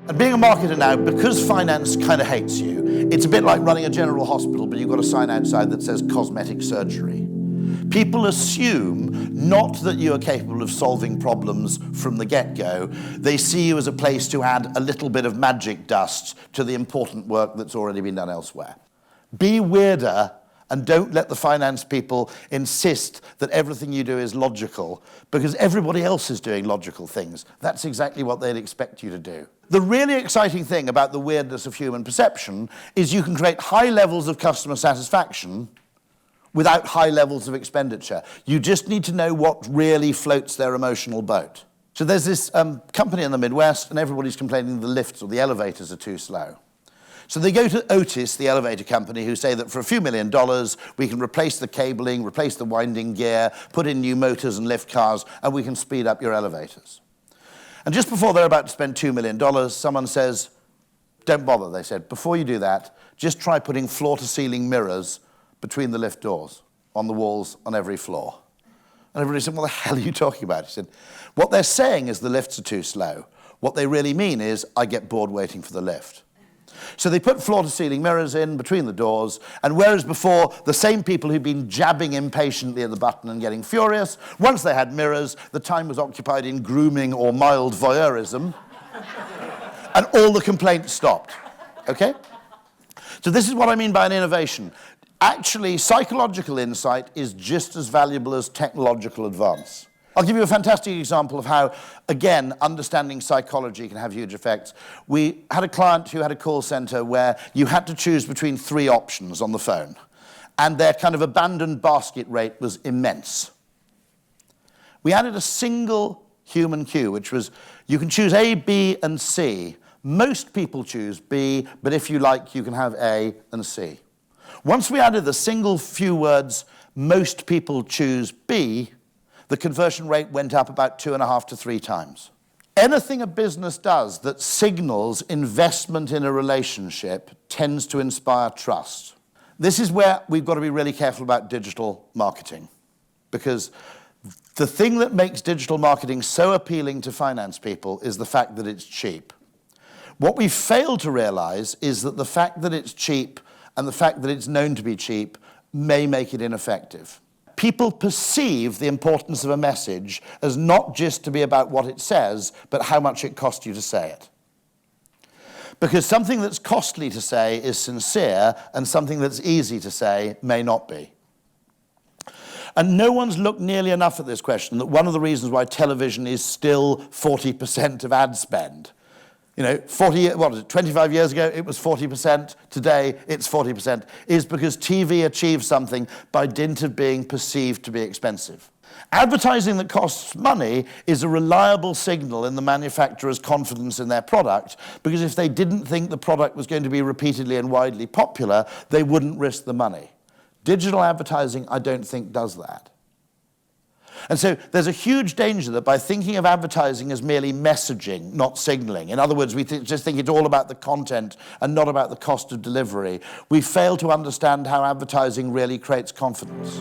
And being a marketer now, because finance kind of hates you, it's a bit like running a general hospital, but you've got a sign outside that says cosmetic surgery. People assume not that you are capable of solving problems from the get-go. They see you as a place to add a little bit of magic dust to the important work that's already been done elsewhere. Be weirder and don't let the finance people insist that everything you do is logical, because everybody else is doing logical things. That's exactly what they'd expect you to do. The really exciting thing about the weirdness of human perception is you can create high levels of customer satisfaction without high levels of expenditure. You just need to know what really floats their emotional boat. So there's this company in the Midwest, and everybody's complaining the lifts or the elevators are too slow. So they go to Otis, the elevator company, who say that for a few $1 million, we can replace the cabling, replace the winding gear, put in new motors and lift cars, and we can speed up your elevators. And just before they're about to spend $2 million, someone says, don't bother, they said. Before you do that, just try putting floor-to-ceiling mirrors between the lift doors, on the walls, on every floor. And everybody said, what the hell are you talking about? He said, what they're saying is the lifts are too slow. What they really mean is, I get bored waiting for the lift. So they put floor-to-ceiling mirrors in between the doors, and whereas before the same people who'd been jabbing impatiently at the button and getting furious, once they had mirrors, the time was occupied in grooming or mild voyeurism, and all the complaints stopped, okay? So this is what I mean by an innovation. Actually, psychological insight is just as valuable as technological advance. I'll give you a fantastic example of how, again, understanding psychology can have huge effects. We had a client who had a call center where you had to choose between 3 options on the phone, and their kind of abandoned basket rate was immense. We added a single human cue, which was, you can choose A, B, and C. Most people choose B, but if you like, you can have A and C. Once we added the single few words, most people choose B, the conversion rate went up about 2.5 to 3 times. Anything a business does that signals investment in a relationship tends to inspire trust. This is where we've got to be really careful about digital marketing, because the thing that makes digital marketing so appealing to finance people is the fact that it's cheap. What we fail to realize is that the fact that it's cheap and the fact that it's known to be cheap may make it ineffective. People perceive the importance of a message as not just to be about what it says, but how much it costs you to say it. Because something that's costly to say is sincere, and something that's easy to say may not be. And no one's looked nearly enough at this question, that one of the reasons why television is still 40% of ad spend. You know, 25 years ago, it was 40%. Today, it's 40%, is because TV achieved something by dint of being perceived to be expensive. Advertising that costs money is a reliable signal in the manufacturer's confidence in their product, because if they didn't think the product was going to be repeatedly and widely popular, they wouldn't risk the money. Digital advertising, I don't think, does that. And so there's a huge danger that by thinking of advertising as merely messaging, not signaling, in other words, we just think it's all about the content and not about the cost of delivery, we fail to understand how advertising really creates confidence.